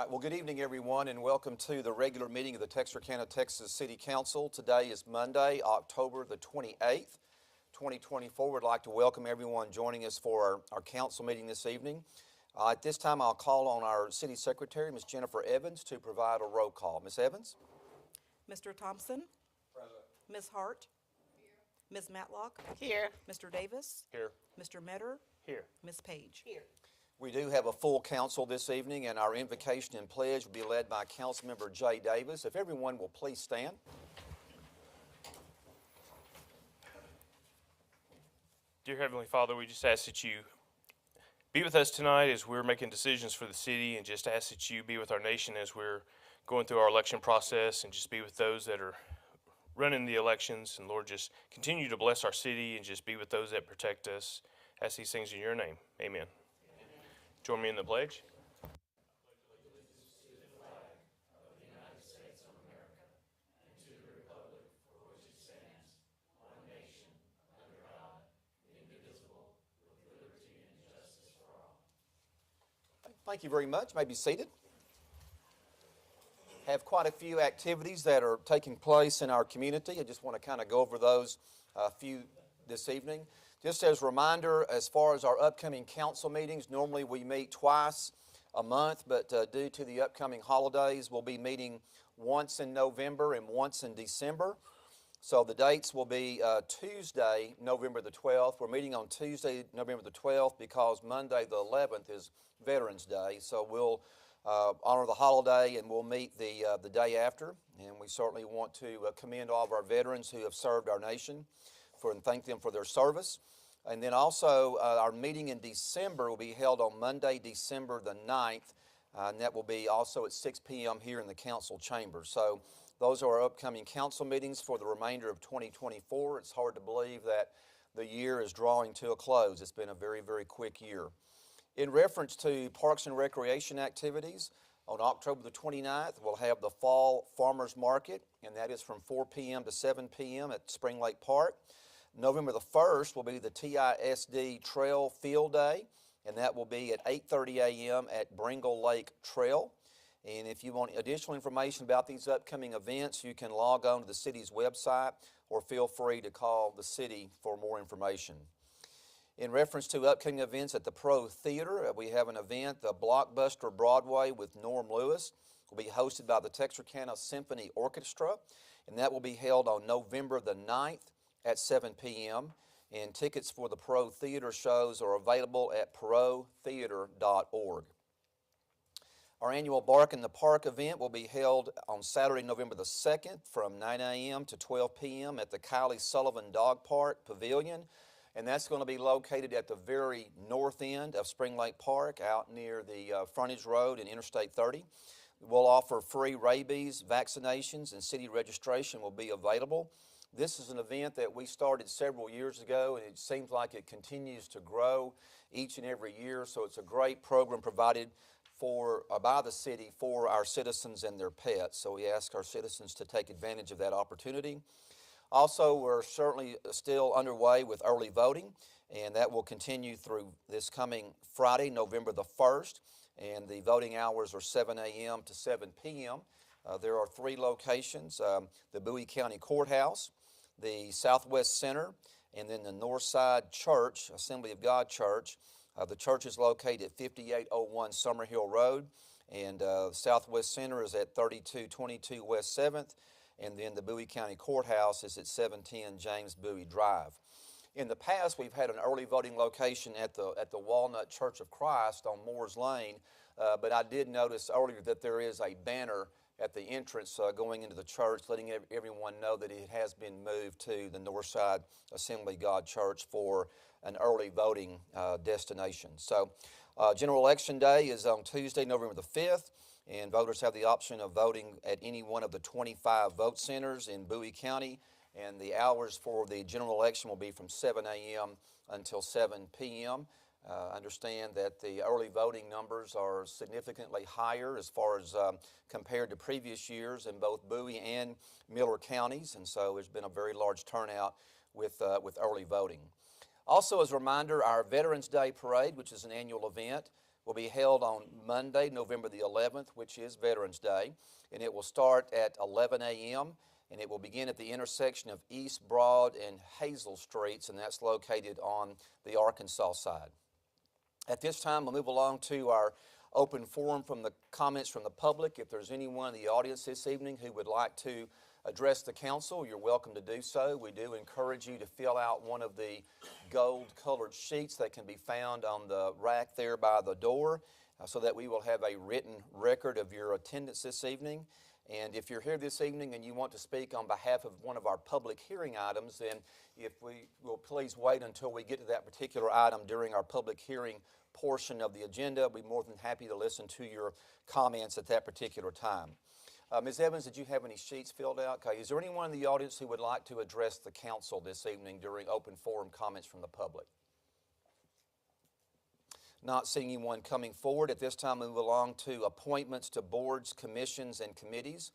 right, well, good evening, everyone, and welcome to the regular meeting of the Texarkana, Texas City Council. Today is Monday, October the 28th, 2024. We'd like to welcome everyone joining us for our council meeting this evening. At this time, I'll call on our City Secretary, Ms. Jennifer Evans, to provide a roll call. Ms. Evans? Mr. Thompson? Present. Ms. Hart? Here. Ms. Matlock? Here. Mr. Davis? Here. Mr. Metter? Here. Ms. Page? Here. We do have a full council this evening, and our invocation and pledge will be led by Councilmember Jay Davis. If everyone will please stand. Dear Heavenly Father, we just ask that you be with us tonight as we're making decisions for the city, and just ask that you be with our nation as we're going through our election process, and just be with those that are running the elections. And Lord, just continue to bless our city and just be with those that protect us. Ask these things in your name. Amen. Join me in the pledge. Thank you very much. You may be seated. Have quite a few activities that are taking place in our community. I just want to kind of go over those few this evening. Just as a reminder, as far as our upcoming council meetings, normally we meet twice a month, but due to the upcoming holidays, we'll be meeting once in November and once in December. So the dates will be Tuesday, November the 12th. We're meeting on Tuesday, November the 12th, because Monday the 11th is Veterans Day. So we'll honor the holiday and we'll meet the day after. And we certainly want to commend all of our veterans who have served our nation and thank them for their service. And then also our meeting in December will be held on Monday, December the 9th, and that will be also at 6 p.m. here in the council chamber. So those are our upcoming council meetings for the remainder of 2024. It's hard to believe that the year is drawing to a close. It's been a very, very quick year. In reference to Parks and Recreation activities, on October the 29th, we'll have the Fall Farmers Market, and that is from 4 p.m. to 7 p.m. at Spring Lake Park. November the 1st will be the TISD Trail Field Day, and that will be at 8:30 a.m. at Bringle Lake Trail. And if you want additional information about these upcoming events, you can log on to the city's website or feel free to call the city for more information. In reference to upcoming events at the Pro Theater, we have an event, the Blockbuster Broadway with Norm Lewis, will be hosted by the Texarkana Symphony Orchestra, and that will be held on November the 9th at 7 p.m. And tickets for the Pro Theater shows are available at protheater.org. Our annual Bark in the Park event will be held on Saturday, November the 2nd from 9 a.m. to 12 p.m. at the Kylie Sullivan Dog Park Pavilion. And that's going to be located at the very north end of Spring Lake Park out near the frontage road and Interstate 30. We'll offer free rabies vaccinations and city registration will be available. This is an event that we started several years ago, and it seems like it continues to grow each and every year. So it's a great program provided by the city for our citizens and their pets. So we ask our citizens to take advantage of that opportunity. Also, we're certainly still underway with early voting, and that will continue through this coming Friday, November the 1st, and the voting hours are 7 a.m. to 7 p.m. There are 3 locations, the Bowie County Courthouse, the Southwest Center, and then the Northside Church, Assembly of God Church. The church is located at 5801 Summerhill Road, and the Southwest Center is at 3222 West 7th, and then the Bowie County Courthouse is at 710 James Bowie Drive. In the past, we've had an early voting location at the Walnut Church of Christ on Moores Lane, but I did notice earlier that there is a banner at the entrance going into the church, letting everyone know that it has been moved to the Northside Assembly of God Church for an early voting destination. So General Election Day is on Tuesday, November the 5th, and voters have the option of voting at any one of the 25 vote centers in Bowie County, and the hours for the general election will be from 7 a.m. until 7 p.m. Understand that the early voting numbers are significantly higher as far as compared to previous years in both Bowie and Miller counties, and so there's been a very large turnout with early voting. Also, as a reminder, our Veterans Day Parade, which is an annual event, will be held on Monday, November the 11th, which is Veterans Day, and it will start at 11 a.m., and it will begin at the intersection of East Broad and Hazel Streets, and that's located on the Arkansas side. At this time, we'll move along to our open forum from the comments from the public. If there's anyone in the audience this evening who would like to address the council, you're welcome to do so. We do encourage you to fill out one of the gold-colored sheets that can be found on the rack there by the door so that we will have a written record of your attendance this evening. And if you're here this evening and you want to speak on behalf of one of our public hearing items, then if we will please wait until we get to that particular item during our public hearing portion of the agenda. I'll be more than happy to listen to your comments at that particular time. Ms. Evans, did you have any sheets filled out? Okay. Is there anyone in the audience who would like to address the council this evening during open forum comments from the public? Not seeing anyone coming forward. At this time, we move along to appointments to boards, commissions, and committees,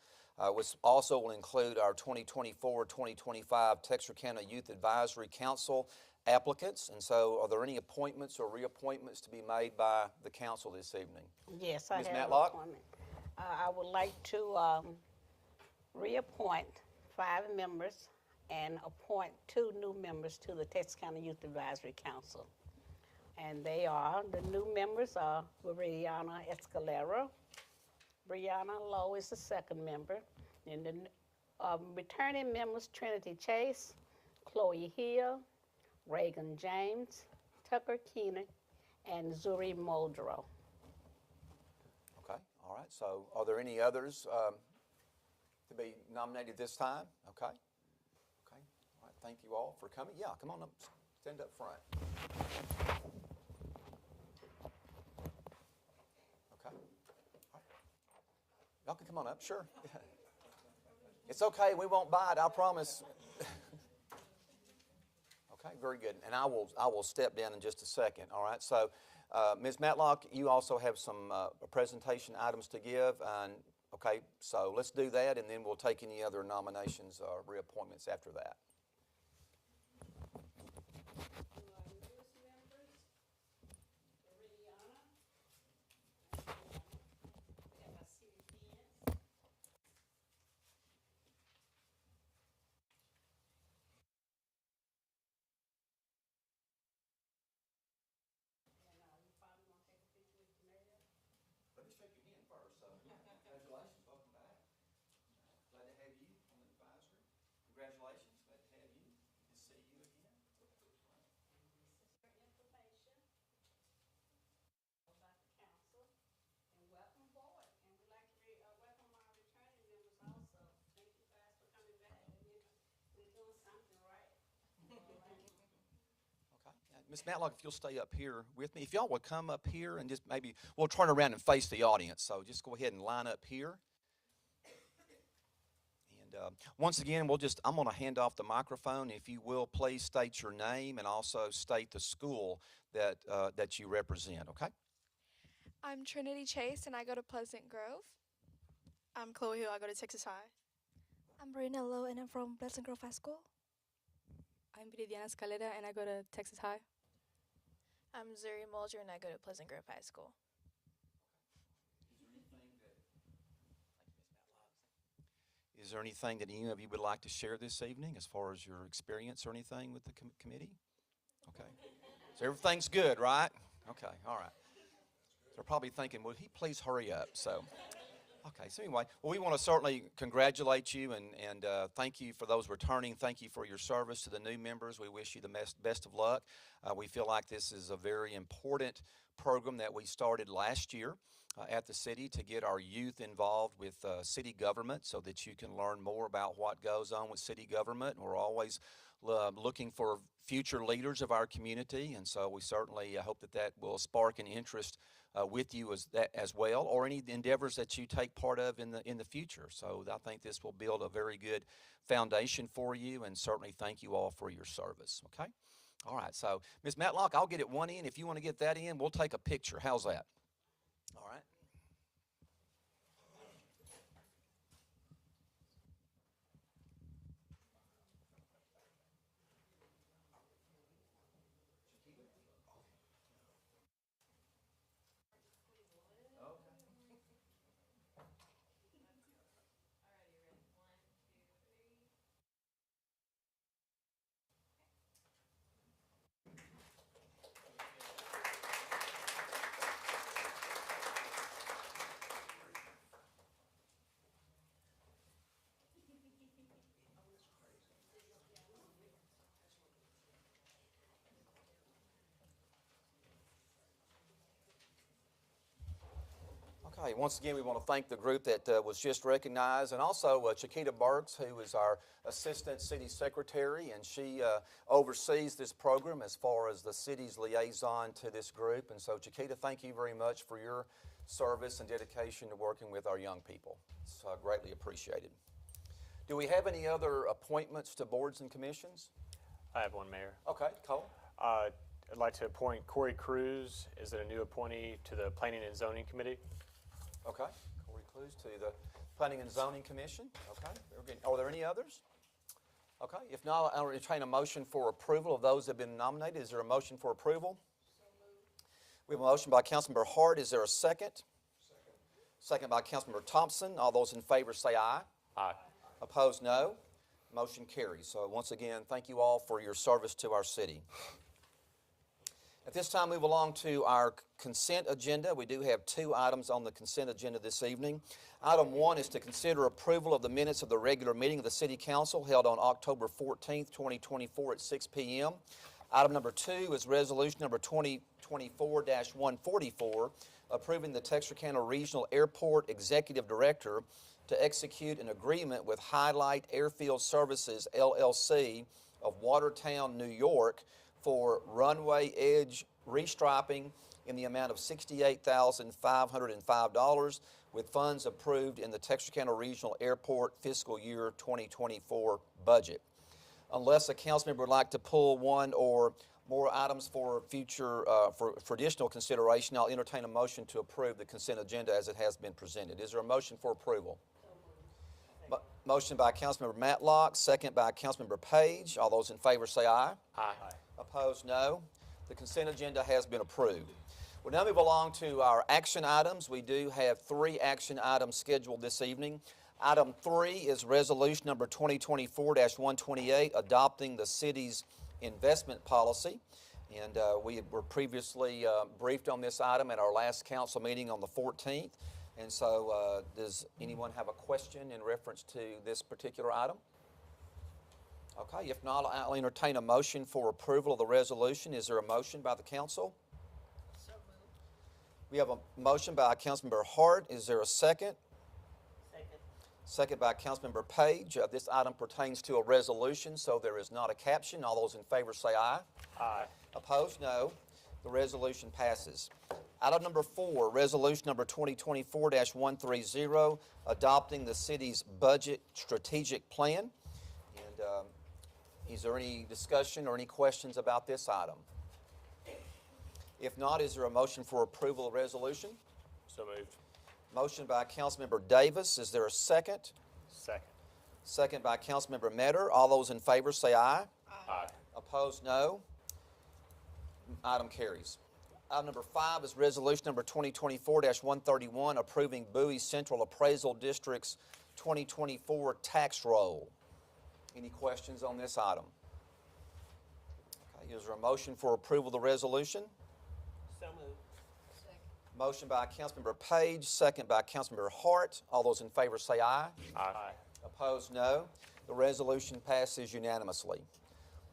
which also will include our 2024-2025 Texarkana Youth Advisory Council applicants. And so are there any appointments or reappointments to be made by the council this evening? Yes, I Ms. have an Matlock? appointment. I would like to reappoint 5 members and appoint 2 new members to the Texarkana Youth Advisory Council. And they are, the new members are Brianna Escalera. Brianna Lowe is the 2nd member. And the returning members, Trinity Chase, Chloe Hill, Reagan James, Tucker Keenan, and Zuri Muldrow. Okay, all right. So are there any others to be nominated this time? Okay. Okay. All right. Thank you all for coming. Yeah, come on up. Stand up front. Okay. All right. Y'all can come on up. Sure. It's okay. We won't bite. I promise. Okay, very good. And I will step down in just a second. All right. So, Ms. Matlock, you also have some presentation items to give. And okay, so let's do that, and then we'll take any other nominations or reappointments after that. Let me shake your hand first. So, congratulations, welcome back. Glad to have you on the advisory. Congratulations, glad to have you. Good to see you again. About the council, and welcome board. And we'd like to welcome our returning members also. Thank you guys for coming back. We're doing something right. Okay. Ms. Matlock, if you'll stay up here with me. If y'all would come up here and just maybe, we'll turn around and face the audience. So just go ahead and line up here. And once again, I'm going to hand off the microphone. If you will, please state your name and also state the school that you represent, okay? I'm Trinity Chase, and I go to Pleasant Grove. I'm Chloe Hill. I go to Texas High. I'm Brina Lowe, and I'm from Pleasant Grove High School. I'm Viridiana Escalera, and I go to Texas High. I'm Zuri Mulder, and I go to Pleasant Grove High School. Is there anything that any of you would like to share this evening as far as your experience or anything with the committee? Okay. So everything's good, right? Okay, all right. They're probably thinking, will he please hurry up? So, okay, so anyway, well, we want to certainly congratulate you and thank you for those returning. Thank you for your service to the new members. We wish you the best of luck. We feel like this is a very important program that we started last year at the city to get our youth involved with city government so that you can learn more about what goes on with city government. And we're always looking for future leaders of our community, and so we certainly hope that will spark an interest with you as well, or any endeavors that you take part of in the future. So I think this will build a very good foundation for you, and certainly thank you all for your service. Okay, all right. So Ms. Matlock, I'll get it one in. If you want to get that in, we'll take a picture. How's that? All right. Okay, once again, we want to thank the group that was just recognized, and also Chiquita Burks, who is our Assistant City Secretary, and she oversees this program as far as the city's liaison to this group. And so, Chiquita, thank you very much for your service and dedication to working with our young people. It's greatly appreciated. Do we have any other appointments to boards and commissions? I have one, Mayor. Okay, Cole? I'd like to appoint Corey Cruz as a new appointee to the Planning and Zoning Committee. Okay, Corey Clues to the Planning and Zoning Commission. Okay, very good. Are there any others? Okay, if not, I'll entertain a motion for approval of those that have been nominated. Is there a motion for approval? We have a motion by Councilmember Hart. Is there a second? Second by Councilmember Thompson. All those in favor say aye. Aye. Opposed, no. Motion carries. So once again, thank you all for your service to our city. At this time, move along to our consent agenda. We do have 2 items on the consent agenda this evening. Item 1 is to consider approval of the minutes of the regular meeting of the City Council held on October 14th, 2024 at 6 p.m. Item number 2 is resolution number 2024-144, approving the Texarkana Regional Airport Executive Director to execute an agreement with Highlight Airfield Services, LLC of Watertown, New York, for runway edge restriping in the amount of $68,505 with funds approved in the Texarkana Regional Airport fiscal year 2024 budget. Unless a council member would like to pull one or more items for future for additional consideration, I'll entertain a motion to approve the consent agenda as it has been presented. Is there a motion for approval? Motion by Councilmember Matlock, second by Councilmember Page. All those in favor say aye. Aye. Opposed, no. The consent agenda has been approved. We'll now move along to our action items. We do have 3 action items scheduled this evening. Item 3 is resolution number 2024-128, adopting the city's investment policy. And we were previously briefed on this item at our last council meeting on the 14th. And so does anyone have a question in reference to this particular item? Okay, if not, I'll entertain a motion for approval of the resolution. Is there a motion by the council? So moved. We have a motion by Councilmember Hart. Is there a second? Second. Second by Councilmember Page. This item pertains to a resolution, so there is not a caption. All those in favor say aye. Aye. Opposed, no. The resolution passes. Item number 4, resolution number 2024-130, adopting the city's budget strategic plan. And is there any discussion or any questions about this item? If not, is there a motion for approval of resolution? So moved. Motion by Councilmember Davis. Is there a second? Second. Second by Councilmember Metter. All those in favor say aye. Aye. Opposed, no. Item carries. Item number 5 is resolution number 2024-131, approving Bowie Central Appraisal District's 2024 tax roll. Any questions on this item? Okay, is there a motion for approval of the resolution? So moved. Motion by Councilmember Page, second by Councilmember Hart. All those in favor say aye. Aye. Opposed, no. The resolution passes unanimously.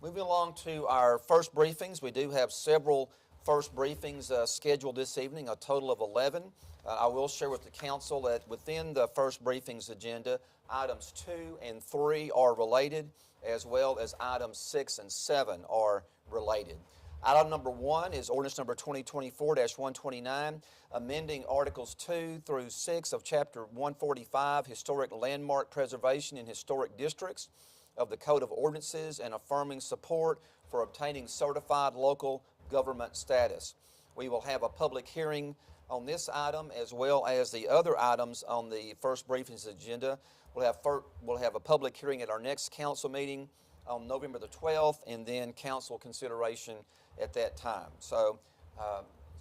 Moving along to our first briefings, we do have several first briefings scheduled this evening, a total of 11. I will share with the council that within the first briefings agenda, items 2 and 3 are related, as well as items 6 and 7 are related. Item number 1 is ordinance number 2024-129, amending Articles 2 through 6 of Chapter 145, Historic Landmark Preservation in Historic Districts of the Code of Ordinances, and affirming support for obtaining certified local government status. We will have a public hearing on this item as well as the other items on the first briefings agenda. We'll have a public hearing at our next council meeting on November the 12th, and then council consideration at that time. So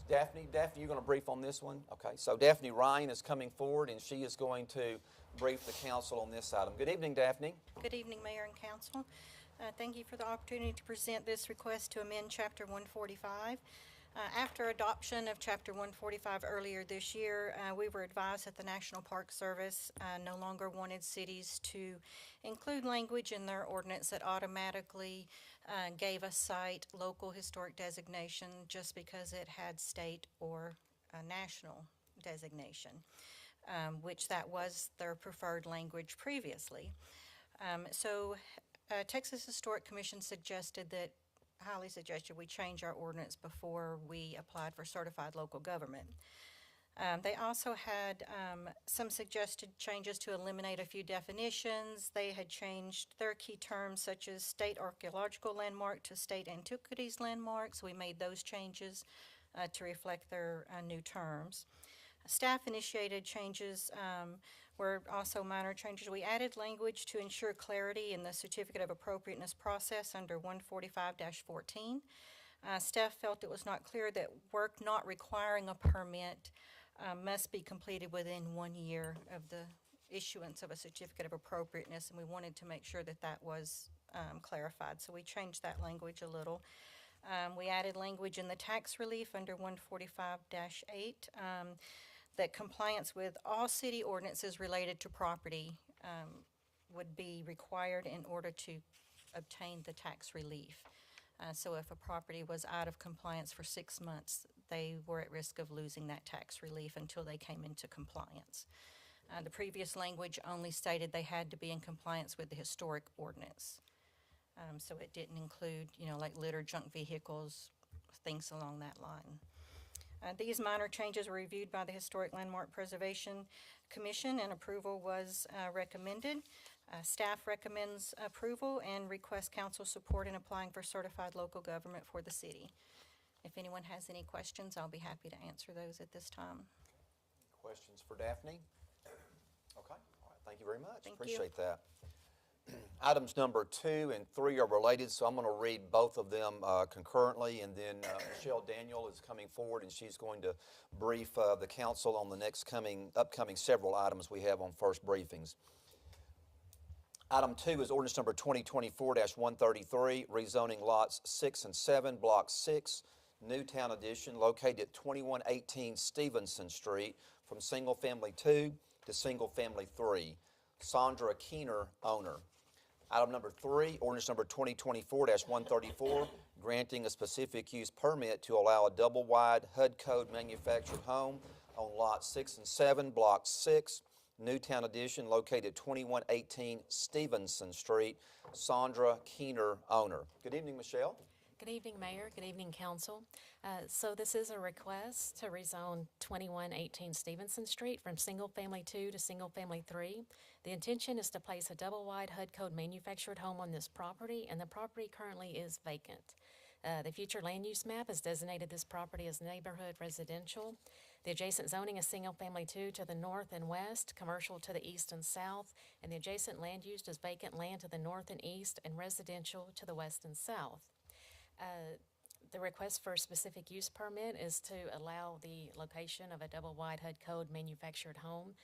Daphne, you're going to brief on this one? Okay, so Daphne Ryan is coming forward, and she is going to brief the council on this item. Good evening, Daphne. Good evening, Mayor and Council. Thank you for the opportunity to present this request to amend Chapter 145. After adoption of Chapter 145 earlier this year, we were advised that the National Park Service no longer wanted cities to include language in their ordinance that automatically gave a site local historic designation just because it had state or national designation, which that was their preferred language previously. Texas Historic Commission highly suggested we change our ordinance before we applied for certified local government. They also had some suggested changes to eliminate a few definitions. They had changed their key terms such as state archaeological landmark to state antiquities landmarks. We made those changes to reflect their new terms. Staff initiated changes were also minor changes. We added language to ensure clarity in the certificate of appropriateness process under 145-14. Staff felt it was not clear that work not requiring a permit must be completed within 1 year of the issuance of a certificate of appropriateness, and we wanted to make sure that that was clarified. So we changed that language a little. We added language in the tax relief under 145-8 that compliance with all city ordinances related to property would be required in order to obtain the tax relief. So if a property was out of compliance for 6 months, they were at risk of losing that tax relief until they came into compliance. The previous language only stated they had to be in compliance with the historic ordinance. So it didn't include, like litter, junk vehicles, things along that line. These minor changes were reviewed by the Historic Landmark Preservation Commission, and approval was recommended. Staff recommends approval and requests council support in applying for certified local government for the city. If anyone has any questions, I'll be happy to answer those at this time. Questions for Daphne? Okay, all right, thank you very much. Thank you. Appreciate that. Items number 2 and 3 are related, so I'm going to read both of them concurrently, and then Michelle Daniel is coming forward, and she's going to brief the council on the upcoming several items we have on first briefings. Item 2 is ordinance number 2024-133, rezoning lots 6 and 7, Block 6, Newtown Edition, located at 2118 Stevenson Street, from Single Family 2 to Single Family 3. Sandra Keener, owner. Item number 3, ordinance number 2024-134, granting a specific use permit to allow a double-wide HUD code manufactured home on lots 6 and 7, Block 6, Newtown Edition, located at 2118 Stevenson Street. Sandra Keener, owner. Good evening, Michelle. Good evening, Mayor. Good evening, Council. So this is a request to rezone 2118 Stevenson Street from Single Family 2 to Single Family 3. The intention is to place a double-wide HUD code manufactured home on this property, and the property currently is vacant. The future land use map has designated this property as neighborhood residential. The adjacent zoning is Single Family 2 to the north and west, commercial to the east and south, and the adjacent land use is vacant land to the north and east and residential to the west and south. The request for a specific use permit is to allow the location of a double-wide HUD code manufactured home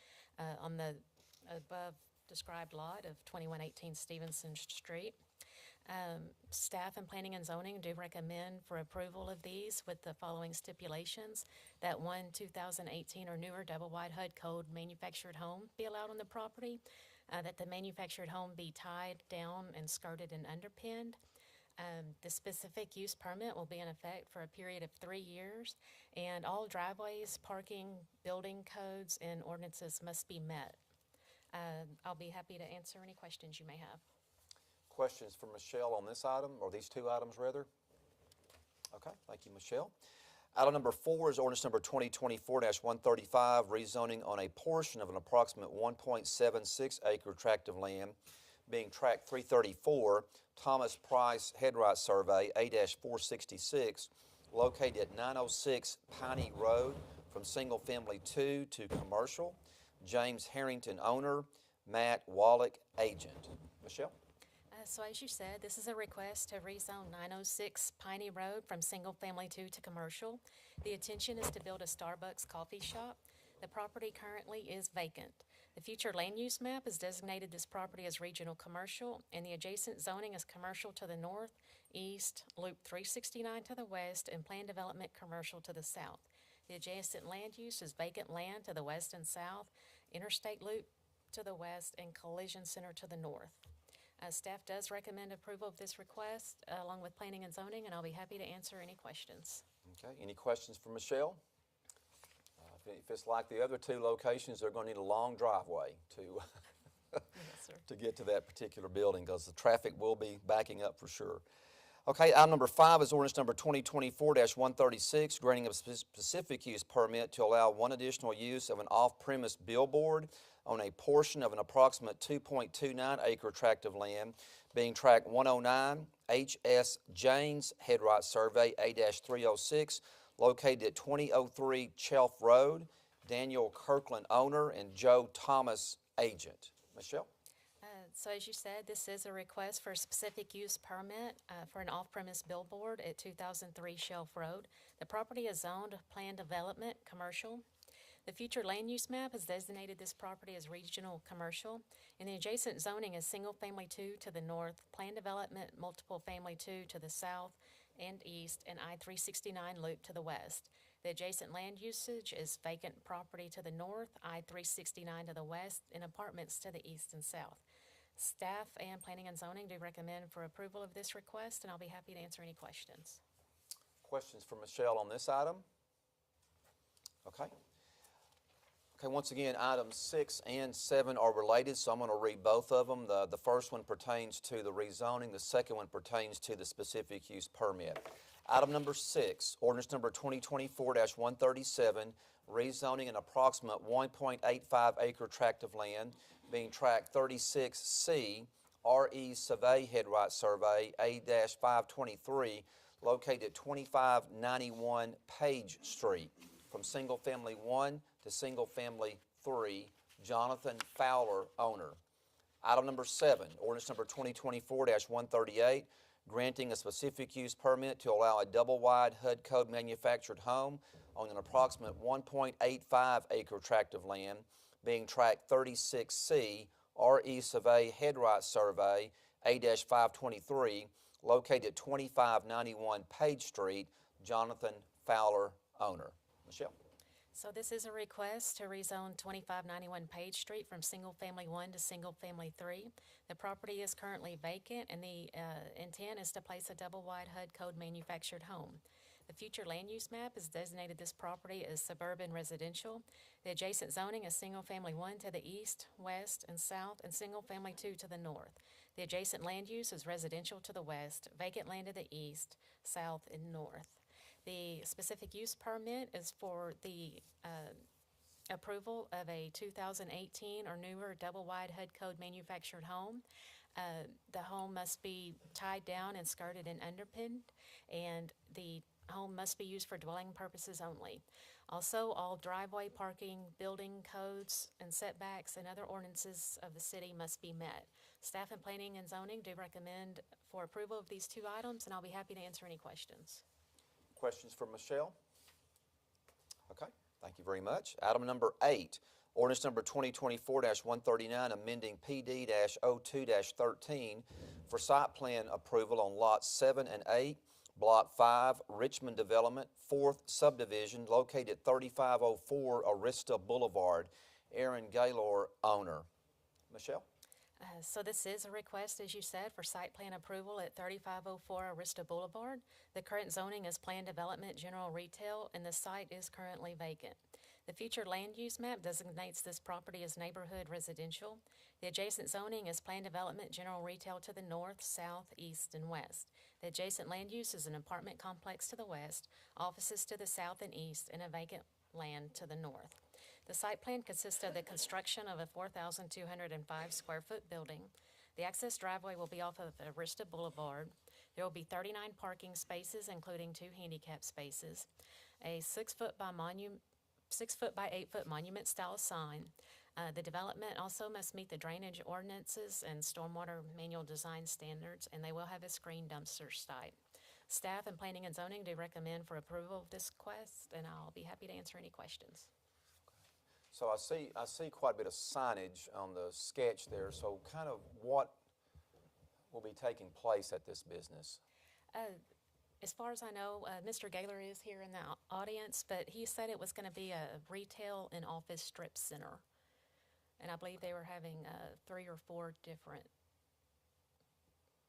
on the above described lot of 2118 Stevenson Street. Staff and Planning and Zoning do recommend for approval of these with the following stipulations: that one 2018 or newer double-wide HUD code manufactured home be allowed on the property, that the manufactured home be tied down and skirted and underpinned. The specific use permit will be in effect for a period of 3 years, and all driveways, parking, building codes, and ordinances must be met. I'll be happy to answer any questions you may have. Questions for Michelle on this item, or these 2 items rather? Okay, thank you, Michelle. Item number 4 is ordinance number 2024-135, rezoning on a portion of an approximate 1.76 acre tract of land, being tract 334, Thomas Price Headright Survey, A-466, located at 906 Piney Road, from Single Family 2 to Commercial. James Harrington, owner. Matt Wallach, agent. Michelle? So as you said, this is a request to rezone 906 Piney Road from Single Family 2 to Commercial. The intention is to build a Starbucks coffee shop. The property currently is vacant. The future land use map has designated this property as regional commercial, and the adjacent zoning is commercial to the north, east, Loop 369 to the west, and planned development commercial to the south. The adjacent land use is vacant land to the west and south, interstate loop to the west, and collision center to the north. Staff does recommend approval of this request along with Planning and Zoning, and I'll be happy to answer any questions. Okay, any questions for Michelle? If if it's like the other two locations, they're going to need a long driveway to, Yes, sir. to get to that particular building because the traffic will be backing up for sure. Okay, item number 5 is ordinance number 2024-136, granting a specific use permit to allow one additional use of an off-premise billboard on a portion of an approximate 2.29 acre tract of land being tract 109 H.S. Janes Headright Survey A-306, located at 2003 Chelf Road. Daniel Kirkland, owner, and Joe Thomas, agent. Michelle? So as you said, this is a request for a specific use permit for an off-premise billboard at 2003 Shelf Road. The property is zoned planned development commercial. The future land use map has designated this property as regional commercial, and the adjacent zoning is single-family 2 to the north, planned development multiple family 2 to the south and east, and I-369 loop to the west. The adjacent land usage is vacant property to the north, I-369 to the west, and apartments to the east and south. Staff and Planning and Zoning do recommend for approval of this request, and I'll be happy to answer any questions. Questions for Michelle on this item? Okay. Okay, once again, items 6 and 7 are related, so I'm going to read both of them. The first one pertains to the rezoning. The second one pertains to the specific use permit. Item number 6, ordinance number 2024-137, rezoning an approximate 1.85 acre tract of land being tract 36C, R.E. Survey Headright Survey A-523, located at 2591 Page Street, from Single Family 1 to Single Family 3, Jonathan Fowler, owner. Item number 7, ordinance number 2024-138, granting a specific use permit to allow a double-wide HUD code manufactured home on an approximate 1.85 acre tract of land being tract 36C, R.E. Survey Headright Survey A-523, located at 2591 Page Street, Jonathan Fowler, owner. Michelle? So this is a request to rezone 2591 Page Street from Single Family 1 to Single Family 3. The property is currently vacant, and the intent is to place a double-wide HUD code manufactured home. The future land use map has designated this property as suburban residential. The adjacent zoning is Single Family 1 to the east, west, and south, and Single Family 2 to the north. The adjacent land use is residential to the west, vacant land to the east, south, and north. The specific use permit is for the approval of a 2018 or newer double-wide HUD code manufactured home. The home must be tied down and skirted and underpinned, and the home must be used for dwelling purposes only. Also, all driveway, parking, building codes, and setbacks and other ordinances of the city must be met. Staff and Planning and Zoning do recommend for approval of these 2 items, and I'll be happy to answer any questions. Questions for Michelle? Okay, thank you very much. Item number 8, ordinance number 2024-139, amending PD-02-13 for site plan approval on lots 7 and 8, Block 5, Richmond Development, 4th Subdivision, located at 3504 Arista Boulevard. Aaron Gaylor, owner. Michelle? So this is a request, as you said, for site plan approval at 3504 Arista Boulevard. The current zoning is planned development general retail, and the site is currently vacant. The future land use map designates this property as neighborhood residential. The adjacent zoning is planned development general retail to the north, south, east, and west. The adjacent land use is an apartment complex to the west, offices to the south and east, and a vacant land to the north. The site plan consists of the construction of a 4,205 square foot building. The access driveway will be off of Arista Boulevard. There will be 39 parking spaces, including 2 handicap spaces, a 6 foot by 8 foot monument style sign. The development also must meet the drainage ordinances and stormwater manual design standards, and they will have a screen dumpster site. Staff and Planning and Zoning do recommend for approval of this request, and I'll be happy to answer any questions. So I see quite a bit of signage on the sketch there, so kind of what will be taking place at this business? As far as I know, Mr. Gaylor is here in the audience, but he said it was going to be a retail and office strip center. And I believe they were having 3 or 4 different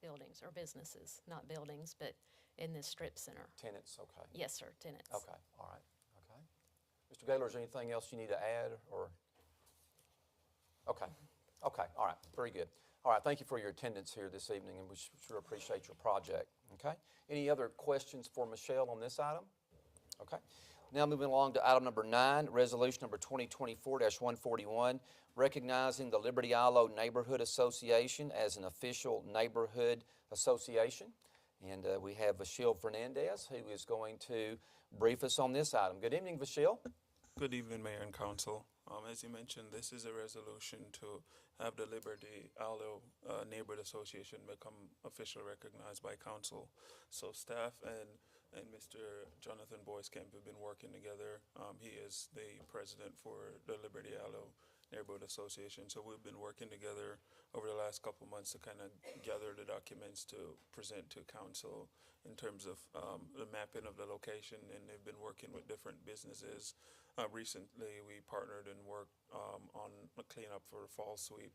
buildings or businesses, not buildings, but in this strip center. Tenants, okay. Yes, sir, tenants. Okay, all right, okay. Mr. Gaylor, is there anything else you need to add, or? Okay, okay, all right, very good. All right, thank you for your attendance here this evening, and we sure appreciate your project, okay? Any other questions for Michelle on this item? Okay. Now moving along to item number 9, resolution number 2024-141, recognizing the Liberty Isle Neighborhood Association as an official neighborhood association. And we have Vashil Fernandez, who is going to brief us on this item. Good evening, Vashil. Good evening, Mayor and Council. As you mentioned, this is a resolution to have the Liberty Isle Neighborhood Association become officially recognized by Council. So staff and Mr. Jonathan Boyce-Kemp have been working together. He is the president for the Liberty Isle Neighborhood Association. So we've been working together over the last couple of months to kind of gather the documents to present to Council in terms of the mapping of the location, and they've been working with different businesses. Recently, we partnered and worked on a cleanup for a fall sweep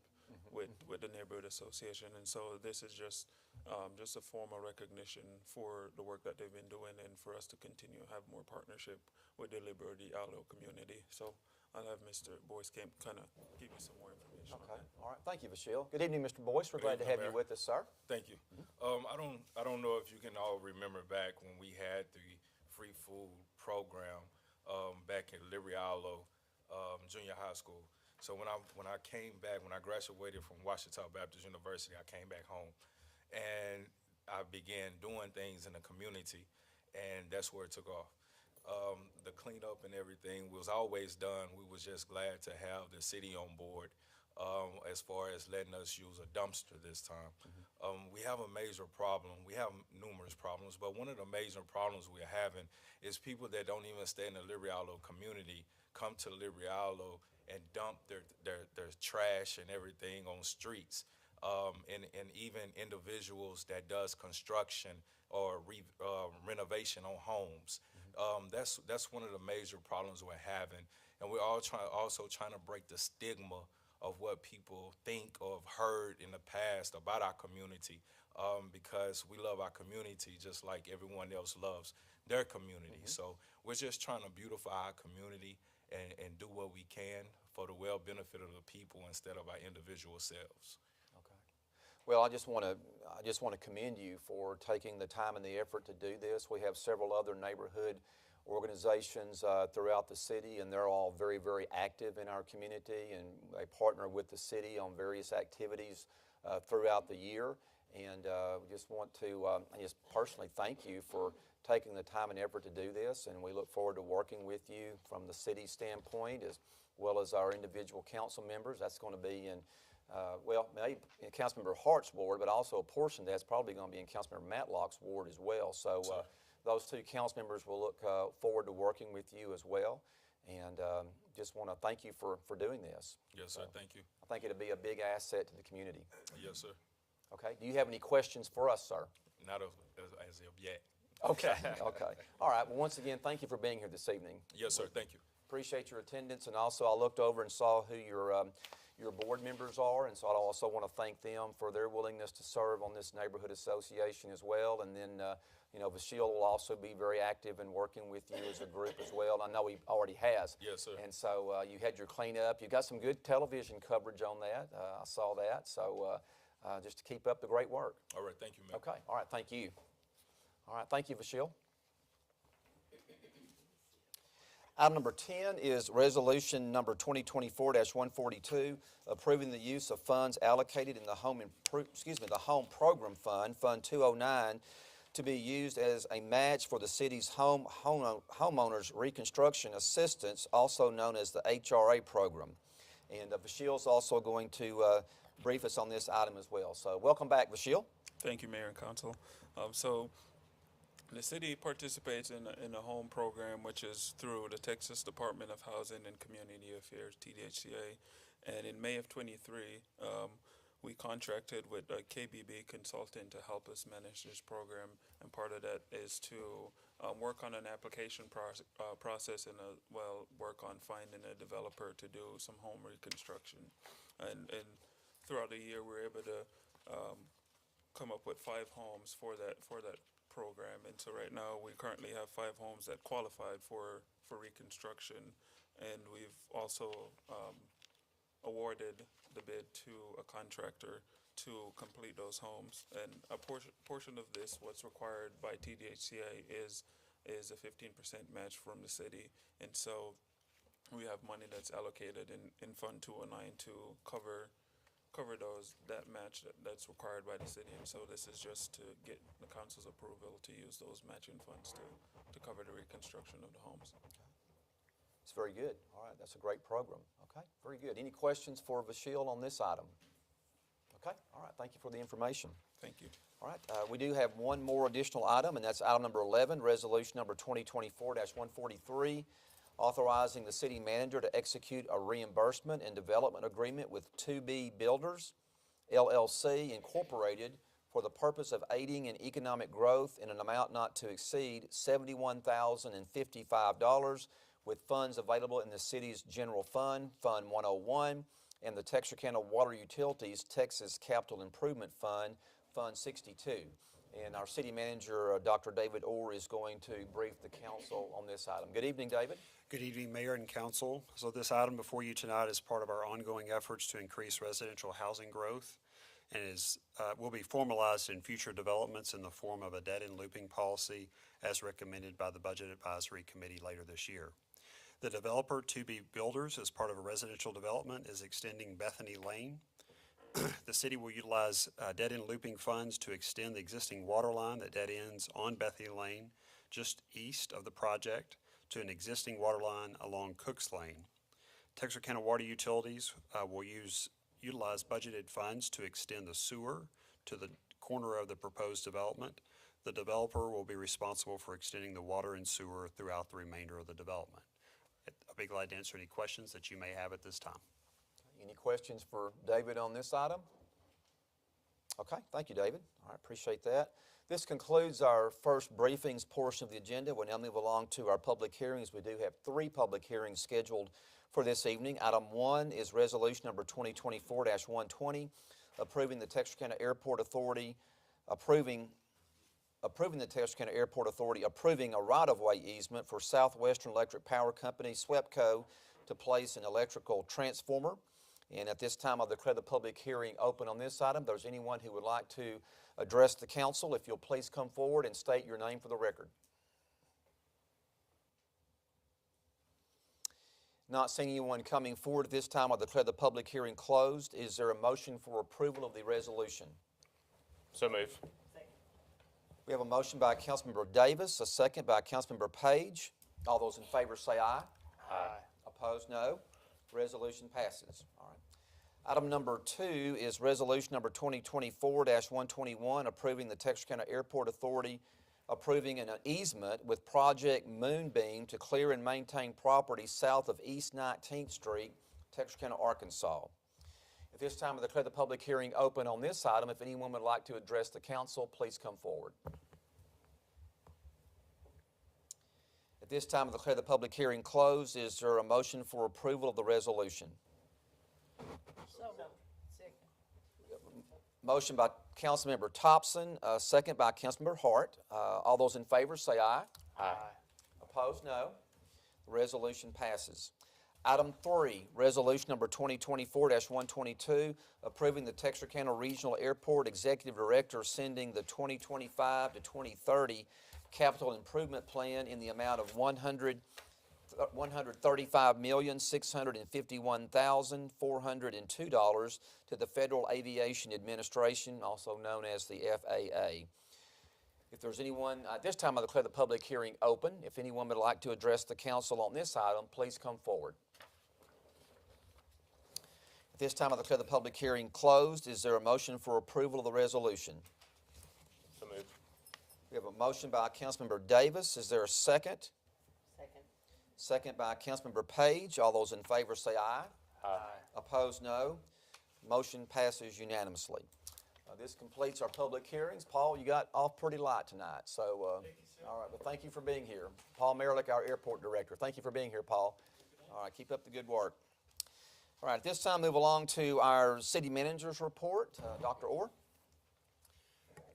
with the neighborhood association, and so this is just a formal recognition for the work that they've been doing, and for us to continue to have more partnership with the Liberty Isle community. So I'll have Mr. Boyce-Kemp kind of give you some more information. Okay, all right. Thank you, Vashil. Good evening, Mr. Boyce. We're glad to have you with us, sir. Thank you. I don't know if you can all remember back when we had the free food program back at Liberty Isle Junior High School. So when I came back, when I graduated from Washington Baptist University, I came back home, and I began doing things in the community, and that's where it took off. The cleanup and everything was always done. We was just glad to have the city on board as far as letting us use a dumpster this time. We have a major problem. We have numerous problems, but one of the major problems we're having is people that don't even stay in the Liberty Isle community come to Liberty Isle and dump their trash and everything on streets. And even individuals that does construction or renovation on homes. That's one of the major problems we're having, and we're also trying to break the stigma of what people think or have heard in the past about our community, because we love our community just like everyone else loves their community. So we're just trying to beautify our community and do what we can for the well benefit of the people instead of our individual selves. Okay. Well, I just want to commend you for taking the time and the effort to do this. We have several other neighborhood organizations throughout the city, and they're all very, very active in our community, and they partner with the city on various activities throughout the year. And we just want to just personally thank you for taking the time and effort to do this, and we look forward to working with you from the city standpoint as well as our individual council members. That's going to be in well, maybe in Councilmember Hart's ward, but also a portion of that's probably going to be in Councilmember Matlock's ward as well. So those two council members will look forward to working with you as well. And just want to thank you for doing this. Yes, sir. Thank you. I think it'll be a big asset to the community. Yes, sir. Okay. Do you have any questions for us, sir? Not as of yet. Okay. Okay. All right. Well, once again, thank you for being here this evening. Yes, sir. Thank you. Appreciate your attendance, and also I looked over and saw who your board members are, and so I also want to thank them for their willingness to serve on this neighborhood association as well. And then, you know, Vashil will also be very active in working with you as a group as well. I know he already has. Yes, sir. And so you had your cleanup. You got some good television coverage on that. I saw that. So just to keep up the great work. All right. Thank you, Mayor. Okay. All right. Thank you. All right. Thank you, Vashil. Item number 10 is resolution number 2024-142, approving the use of funds allocated in the Home Program Fund, Fund 209, to be used as a match for the city's homeowners reconstruction assistance, also known as the HRA program. And Vashil's also going to brief us on this item as well. So welcome back, Vashil. Thank you, Mayor and Council. The city participates in a home program, which is through the Texas Department of Housing and Community Affairs, TDHCA. And in May of 23, we contracted with a KBB consultant to help us manage this program. And part of that is to work on an application process and work on finding a developer to do some home reconstruction. And throughout the year, we were able to come up with 5 homes for that program. And so right now we currently have 5 homes that qualified for reconstruction. and we've also awarded the bid to a contractor to complete those homes. And a portion of this, what's required by TDHCA is a 15% match from the city. And so we have money that's allocated in Fund 209 to cover that match that's required by the city. And so this is just to get the council's approval to use those matching funds to cover the reconstruction of the homes. It's very good. All right, that's a great program. Okay, very good. Any questions for Vashil on this item? Okay, all right, thank you for the information. Thank you. All right, we do have one more additional item, and that's item number 11, resolution number 2024-143, authorizing the city manager to execute a reimbursement and development agreement with 2B Builders, LLC, Incorporated, for the purpose of aiding in economic growth in an amount not to exceed $71,055, with funds available in the city's general fund, Fund 101, and the Texarkana Water Utilities Texas Capital Improvement Fund, Fund 62. And our city manager, Dr. David Orr, is going to brief the council on this item. Good evening, David. Good evening, Mayor and Council. So this item before you tonight is part of our ongoing efforts to increase residential housing growth and will be formalized in future developments in the form of a dead-end looping policy as recommended by the Budget Advisory Committee later this year. The developer, 2B Builders, as part of a residential development, is extending Bethany Lane. The city will utilize dead-end looping funds to extend the existing water line that dead ends on Bethany Lane just east of the project to an existing water line along Cooks Lane. Texarkana Water Utilities will utilize budgeted funds to extend the sewer to the corner of the proposed development. The developer will be responsible for extending the water and sewer throughout the remainder of the development. I'll be glad to answer any questions that you may have at this time. Any questions for David on this item? Okay, thank you, David. All right, appreciate that. This concludes our first briefings portion of the agenda. We'll now move along to our public hearings. We do have 3 public hearings scheduled for this evening. Item 1 is resolution number 2024-120, approving the Texarkana Airport Authority, approving the Texarkana Airport Authority approving a right-of-way easement for Southwestern Electric Power Company, SWEPCO, to place an electrical transformer. And at this time, I'll declare the public hearing open on this item. If there's anyone who would like to address the council, if you'll please come forward and state your name for the record. Not seeing anyone coming forward at this time, I'll declare the public hearing closed. Is there a motion for approval of the resolution? So move. We have a motion by Councilmember Davis, a second by Councilmember Page. All those in favor say aye. Aye. Opposed, no. Resolution passes. All right. Item number 2 is resolution number 2024-121, approving the Texarkana Airport Authority approving an easement with Project Moonbeam to clear and maintain property south of East 19th Street, Texarkana, Arkansas. At this time, I declare the public hearing open on this item. If anyone would like to address the council, please come forward. At this time, I declare the public hearing closed. Is there a motion for approval of the resolution? Motion by Councilmember Thompson, second by Councilmember Hart. All those in favor say aye. Aye. Opposed, no. The resolution passes. Item 3, resolution number 2024-122, approving the Texarkana Regional Airport Executive Director sending the 2025 to 2030 capital improvement plan in the amount of $135,651,402 to the Federal Aviation Administration, also known as the FAA. If there's anyone, at this time I declare the public hearing open. If anyone would like to address the council on this item, please come forward. At this time I declare the public hearing closed. Is there a motion for approval of the resolution? So moved. We have a motion by Councilmember Davis. Is there a second? Second. Second by Councilmember Page. All those in favor say aye. Aye. Opposed, no. Motion passes unanimously. This completes our public hearings. Paul, you got off pretty light tonight, so all right. Well, thank you for being here. Paul Merrick, our airport director. Thank you for being here, Paul. All right, keep up the good work. All right, at this time, move along to our city manager's report. Dr. Orr.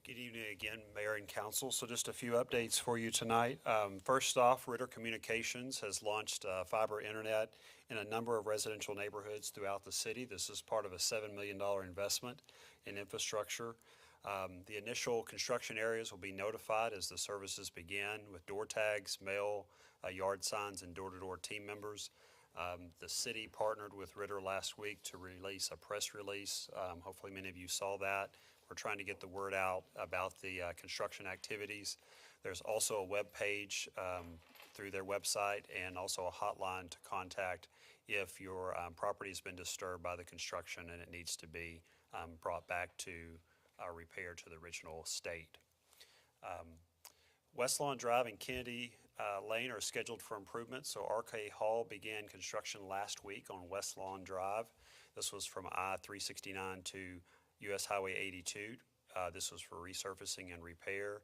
Good evening again, Mayor and Council. So just a few updates for you tonight. First off, Ritter Communications has launched fiber internet in a number of residential neighborhoods throughout the city. This is part of a $7 million investment in infrastructure. The initial construction areas will be notified as the services begin with door tags, mail, yard signs, and door-to-door team members. The city partnered with Ritter last week to release a press release. Hopefully many of you saw that. We're trying to get the word out about the construction activities. There's also a web page through their website and also a hotline to contact if your property has been disturbed by the construction and it needs to be brought back to repair to the original state. West Lawn Drive and Kennedy Lane are scheduled for improvement. So RK Hall began construction last week on West Lawn Drive. This was from I-369 to US Highway 82. This was for resurfacing and repair.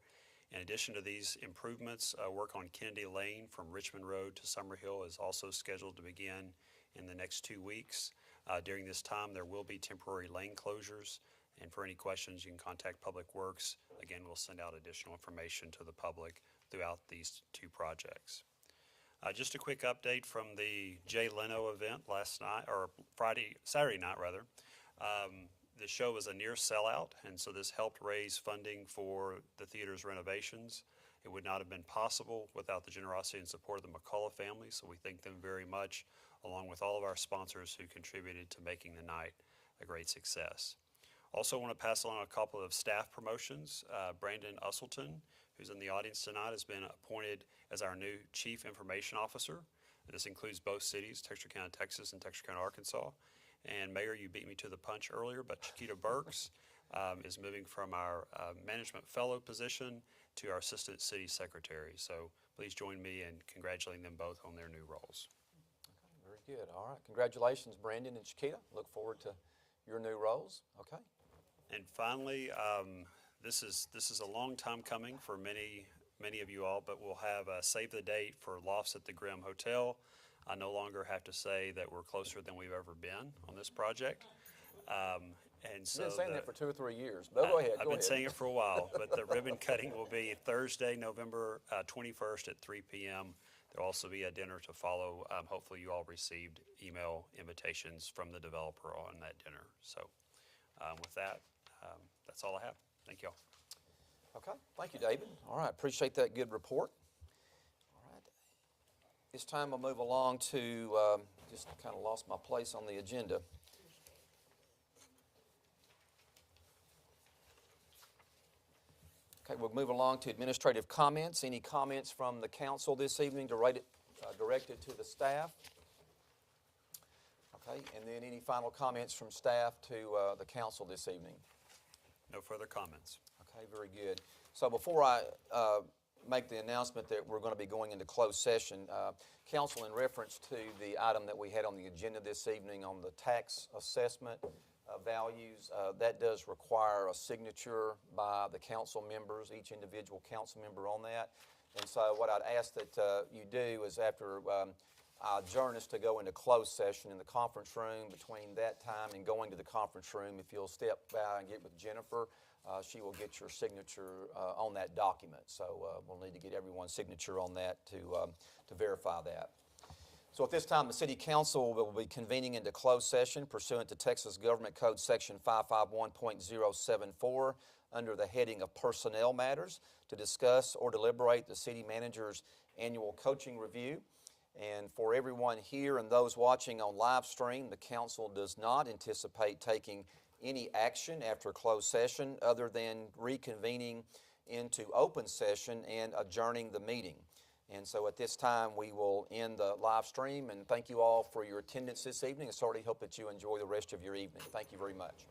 In addition to these improvements, work on Kennedy Lane from Richmond Road to Summerhill is also scheduled to begin in the next 2 weeks. During this time, there will be temporary lane closures. And for any questions, you can contact Public Works. Again, we'll send out additional information to the public throughout these two projects. Just a quick update from the Jay Leno event last night, or Saturday night rather. The show was a near sellout, and so this helped raise funding for the theater's renovations. It would not have been possible without the generosity and support of the McCullough family, so we thank them very much, along with all of our sponsors who contributed to making the night a great success. Also want to pass along a couple of staff promotions. Brandon Usselton, who's in the audience tonight, has been appointed as our new Chief Information Officer. This includes both cities, Texarkana, Texas and Texarkana, Arkansas. And Mayor, you beat me to the punch earlier, but Chiquita Burks is moving from our management fellow position to our assistant city secretary. So please join me in congratulating them both on their new roles. Okay, very good. All right. Congratulations, Brandon and Chiquita. Look forward to your new roles. Okay. And finally, this is a long time coming for many of you all, but we'll have a save the date for Lofts at the Grimm Hotel. I no longer have to say that we're closer than we've ever been on this project. And so You've been saying that for 2 or 3 years. But go ahead. I've been saying it for a while, but the ribbon cutting will be Thursday, November 21st at 3 p.m. There'll also be a dinner to follow. Hopefully you all received email invitations from the developer on that dinner. So with that, that's all I have. Thank you all. Okay. Thank you, David. All right. Appreciate that good report. All right. This time I'll move along to, just kind of lost my place on the agenda. Okay, we'll move along to administrative comments. Any comments from the council this evening directed to the staff? Okay, and then any final comments from staff to the council this evening? No further comments. Okay, very good. So before I make the announcement that we're going to be going into closed session, council, in reference to the item that we had on the agenda this evening on the tax assessment values, that does require a signature by the council members, each individual council member on that. And so what I'd ask that you do is after I adjourn us to go into closed session in the conference room, between that time and going to the conference room, if you'll step by and get with Jennifer, she will get your signature on that document. So we'll need to get everyone's signature on that to verify that. So at this time, the City Council will be convening into closed session pursuant to Texas Government Code Section 551.074 under the heading of Personnel Matters to discuss or deliberate the City Manager's annual coaching review. And for everyone here and those watching on live stream, the Council does not anticipate taking any action after closed session other than reconvening into open session and adjourning the meeting. And so at this time, we will end the live stream, and thank you all for your attendance this evening. I certainly hope that you enjoy the rest of your evening. Thank you very much.